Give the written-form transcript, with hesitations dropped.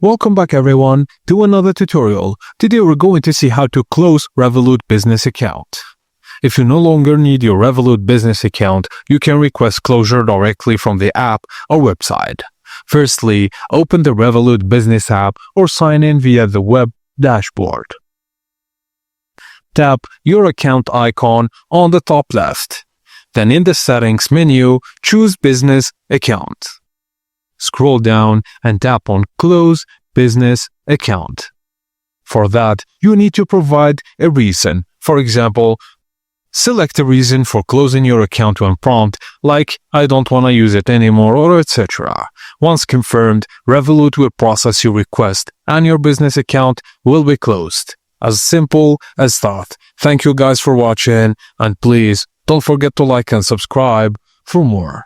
Welcome back everyone to another tutorial. Today we're going to see how to close Revolut Business Account. If you no longer need your Revolut Business Account, you can request closure directly from the app or website. Firstly, open the Revolut Business app or sign in via the web dashboard. Tap your account icon on the top left. Then in the Settings menu, choose Business Account. Scroll down and tap on Close Business Account. For that, you need to provide a reason. For example, select a reason for closing your account when prompt, like I don't want to use it anymore or etc. Once confirmed, Revolut will process your request and your business account will be closed. As simple as that. Thank you guys for watching, and please don't forget to like and subscribe for more.